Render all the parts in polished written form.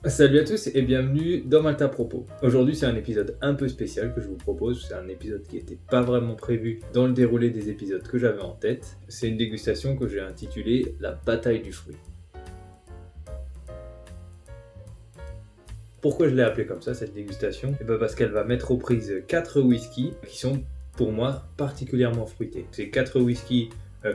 Salut à tous et bienvenue dans Malte à propos. Aujourd'hui c'est un épisode un peu spécial que je vous propose, c'est un épisode qui n'était pas vraiment prévu dans le déroulé des épisodes que j'avais en tête. C'est une dégustation que j'ai intitulée La bataille du fruit. Pourquoi je l'ai appelée comme ça cette dégustation? Parce qu'elle va mettre aux prises 4 whiskies qui sont pour moi particulièrement fruités. C'est 4 whiskies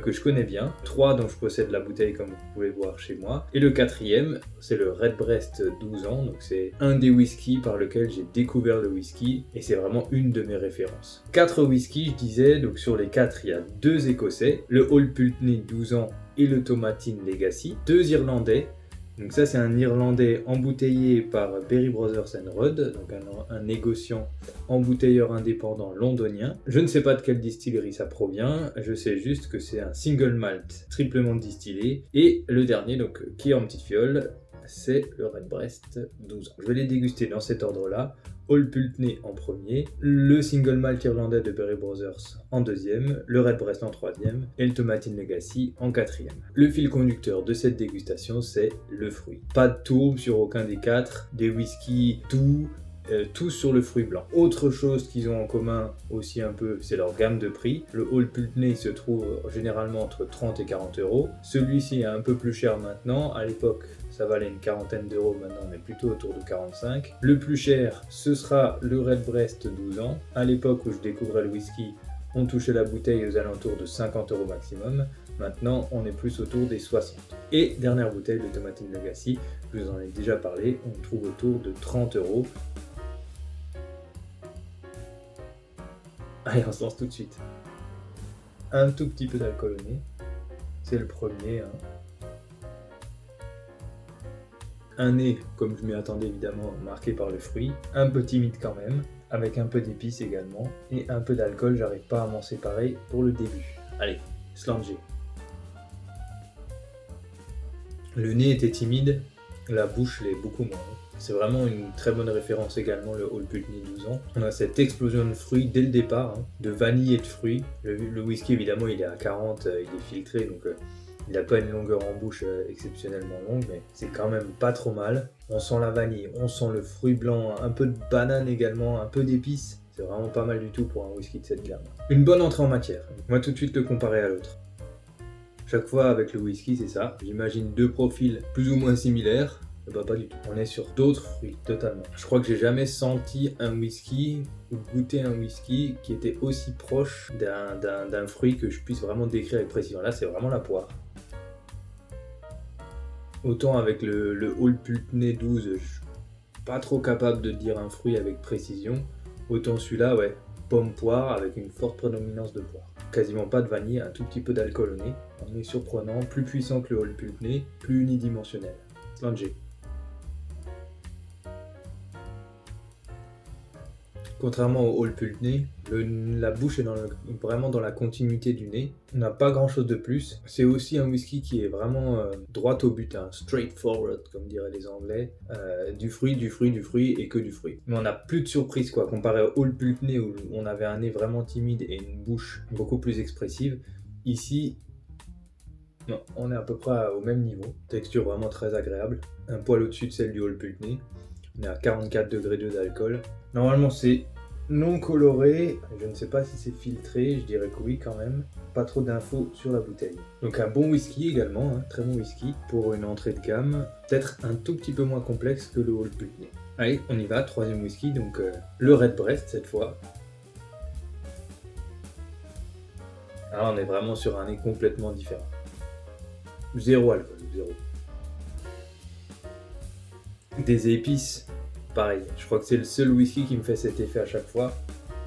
que je connais bien, 3 dont je possède la bouteille comme vous pouvez voir chez moi, et le 4e c'est le Redbreast 12 ans, donc c'est un des whiskies par lequel j'ai découvert le whisky et c'est vraiment une de mes références. 4 whiskies je disais, donc sur les 4 il y a 2 écossais, le Old Pulteney 12 ans et le Tomatin Legacy, 2 irlandais. Donc ça c'est un Irlandais embouteillé par Berry Brothers Rudd, donc un négociant embouteilleur indépendant londonien. Je ne sais pas de quelle distillerie ça provient, je sais juste que c'est un single malt triplement distillé. Et le dernier, donc qui est en petite fiole, c'est le Redbreast 12 ans. Je vais les déguster dans cet ordre-là. Old Pulteney en premier, le single malt irlandais de Berry Brothers en deuxième, le Redbreast en troisième et le Tomatin Legacy en quatrième. Le fil conducteur de cette dégustation, c'est le fruit. Pas de tourbe sur aucun des quatre, des whiskies doux, tous sur le fruit blanc. Autre chose qu'ils ont en commun aussi un peu, c'est leur gamme de prix. Le Old Pulteney se trouve généralement entre 30 et 40 euros. Celui-ci est un peu plus cher maintenant. À l'époque, ça valait une quarantaine d'euros, maintenant on est plutôt autour de 45. Le plus cher, ce sera le Redbreast 12 ans. À l'époque où je découvrais le whisky, on touchait la bouteille aux alentours de 50 euros maximum. Maintenant, on est plus autour des 60. Et dernière bouteille, le Tomatin Legacy, je vous en ai déjà parlé, on trouve autour de 30 euros. Allez, on se lance tout de suite. Un tout petit peu d'alcool au nez. C'est le premier. Un nez, comme je m'y attendais évidemment, marqué par le fruit. Un peu timide quand même, avec un peu d'épices également. Et un peu d'alcool, j'arrive pas à m'en séparer pour le début. Allez, slanger. Le nez était timide, la bouche l'est beaucoup moins. C'est vraiment une très bonne référence également, le Old Pulteney 12 ans. On a cette explosion de fruits dès le départ, de vanille et de fruits. Le whisky évidemment il est à 40, il est filtré, donc il n'a pas une longueur en bouche exceptionnellement longue, mais c'est quand même pas trop mal. On sent la vanille, on sent le fruit blanc, un peu de banane également, un peu d'épices. C'est vraiment pas mal du tout pour un whisky de cette gamme. Une bonne entrée en matière. On va tout de suite le comparer à l'autre. Chaque fois avec le whisky c'est ça, j'imagine deux profils plus ou moins similaires. Pas du tout. On est sur d'autres fruits, totalement. Je crois que j'ai jamais senti un whisky ou goûté un whisky qui était aussi proche d'un fruit que je puisse vraiment décrire avec précision. Là, c'est vraiment la poire. Autant avec le Old Pulteney 12, je suis pas trop capable de dire un fruit avec précision. Autant celui-là, ouais, pomme-poire avec une forte prédominance de poire. Quasiment pas de vanille, un tout petit peu d'alcool au nez. On est surprenant, plus puissant que le Old Pulteney, plus unidimensionnel. Slanger. Contrairement au Old Pulteney, la bouche est vraiment dans la continuité du nez. On n'a pas grand chose de plus. C'est aussi un whisky qui est vraiment droit au but, hein, straightforward comme diraient les Anglais. Du fruit et que du fruit. Mais on n'a plus de surprise quoi. Comparé au Old Pulteney où on avait un nez vraiment timide et une bouche beaucoup plus expressive. Ici, non, on est à peu près au même niveau. Texture vraiment très agréable. Un poil au-dessus de celle du Old Pulteney. On est à 44 degrés d'alcool. Normalement c'est non coloré, je ne sais pas si c'est filtré, je dirais que oui quand même. Pas trop d'infos sur la bouteille. Donc un bon whisky également, hein, très bon whisky pour une entrée de gamme. Peut-être un tout petit peu moins complexe que le Old Pulteney. Allez, on y va, troisième whisky, donc le Redbreast cette fois. Alors on est vraiment sur un nez complètement différent. Zéro alcool, zéro. Des épices, pareil, je crois que c'est le seul whisky qui me fait cet effet à chaque fois.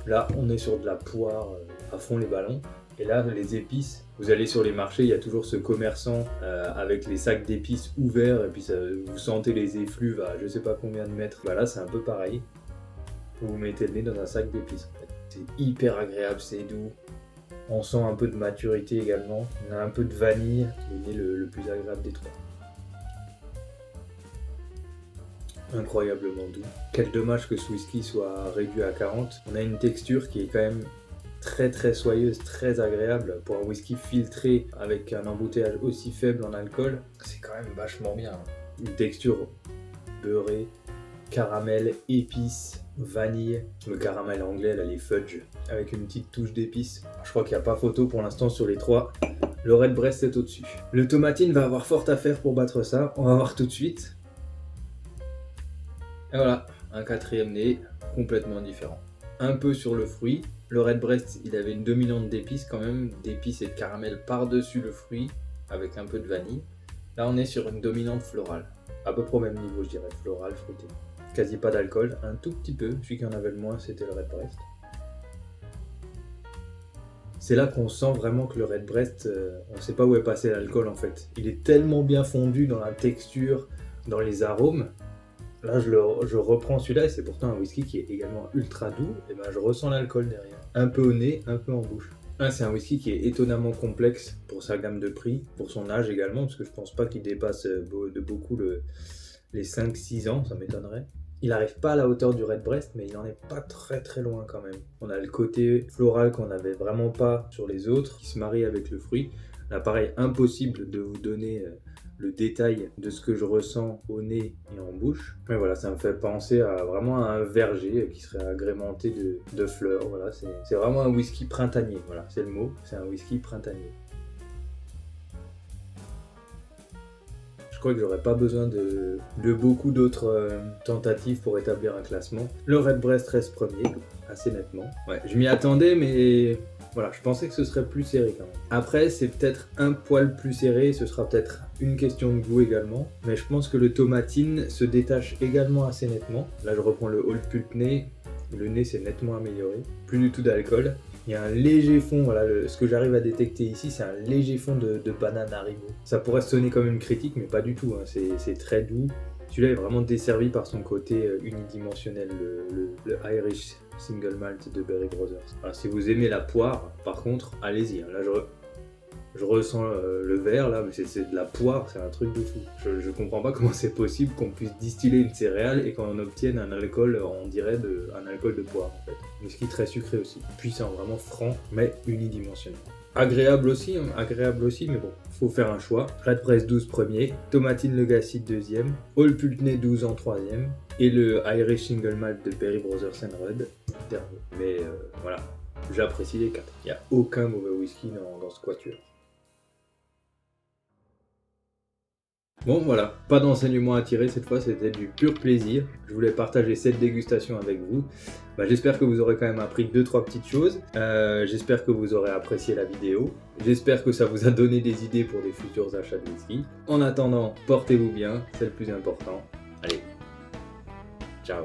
Là, on est sur de la poire à fond les ballons. Et là, les épices, vous allez sur les marchés, il y a toujours ce commerçant avec les sacs d'épices ouverts, et puis vous sentez les effluves à je sais pas combien de mètres. Bah là, c'est un peu pareil. Vous mettez le nez dans un sac d'épices. En fait. C'est hyper agréable, c'est doux. On sent un peu de maturité également. On a un peu de vanille, qui est le plus agréable des trois. Incroyablement doux. Quel dommage que ce whisky soit réduit à 40. On a une texture qui est quand même très très soyeuse, très agréable. Pour un whisky filtré avec un embouteillage aussi faible en alcool, c'est quand même vachement bien. Une texture beurré, caramel, épices, vanille. Le caramel anglais, là, les fudge, avec une petite touche d'épices. Je crois qu'il n'y a pas photo pour l'instant sur les trois. Le Redbreast est au-dessus. Le Tomatine va avoir fort à faire pour battre ça. On va voir tout de suite. Et voilà, un quatrième nez complètement différent. Un peu sur le fruit. Le Redbreast, il avait une dominante d'épices quand même, d'épices et de caramel par-dessus le fruit, avec un peu de vanille. Là, on est sur une dominante florale. À peu près au même niveau, je dirais, floral, fruité. Quasi pas d'alcool, un tout petit peu. Celui qui en avait le moins, c'était le Redbreast. C'est là qu'on sent vraiment que le Redbreast, on ne sait pas où est passé l'alcool en fait. Il est tellement bien fondu dans la texture, dans les arômes. Là, je reprends celui-là et c'est pourtant un whisky qui est également ultra doux. Et ben, je ressens l'alcool derrière. Un peu au nez, un peu en bouche. Ah, c'est un whisky qui est étonnamment complexe pour sa gamme de prix, pour son âge également, parce que je pense pas qu'il dépasse de beaucoup les 5-6 ans, ça m'étonnerait. Il n'arrive pas à la hauteur du Redbreast, mais il n'en est pas très très loin quand même. On a le côté floral qu'on n'avait vraiment pas sur les autres, qui se marie avec le fruit. Là, pareil, impossible de vous donner le détail de ce que je ressens au nez et en bouche. Mais voilà, ça me fait penser à vraiment à un verger qui serait agrémenté de fleurs. Voilà, c'est vraiment un whisky printanier. Voilà, c'est le mot, c'est un whisky printanier. Je crois que j'aurais pas besoin de beaucoup d'autres tentatives pour établir un classement. Le Redbreast reste premier, assez nettement. Ouais, je m'y attendais, mais voilà, je pensais que ce serait plus serré quand même. Après, c'est peut-être un poil plus serré, ce sera peut-être une question de goût également. Mais je pense que le Tomatine se détache également assez nettement. Là, je reprends le Old Pulteney. Le nez s'est nettement amélioré. Plus du tout d'alcool. Il y a un léger fond, voilà, ce que j'arrive à détecter ici, c'est un léger fond de banane Haribo. Ça pourrait sonner comme une critique, mais pas du tout, hein. C'est très doux. Celui-là est vraiment desservi par son côté unidimensionnel, le Irish Single Malt de Berry Brothers. Alors, si vous aimez la poire, par contre, allez-y. Hein. Là, je ressens le vert, là, mais c'est de la poire, c'est un truc de fou. Je comprends pas comment c'est possible qu'on puisse distiller une céréale et qu'on obtienne un alcool, on dirait un alcool de poire, en fait. Whisky très sucré aussi, puissant, vraiment franc, mais unidimensionnel. Agréable aussi, mais bon, faut faire un choix. Redbreast 12 premier, Tomatine Legacy deuxième, Old Pulteney 12 en troisième, et le Irish Single Malt de Berry Brothers & Rudd dernier. Mais voilà, j'apprécie les quatre. Il n'y a aucun mauvais whisky dans ce quatuor. Bon voilà, pas d'enseignement à tirer cette fois, c'était du pur plaisir. Je voulais partager cette dégustation avec vous. J'espère que vous aurez quand même appris 2-3 petites choses. J'espère que vous aurez apprécié la vidéo. J'espère que ça vous a donné des idées pour des futurs achats de whisky. En attendant, portez-vous bien, c'est le plus important. Allez, ciao.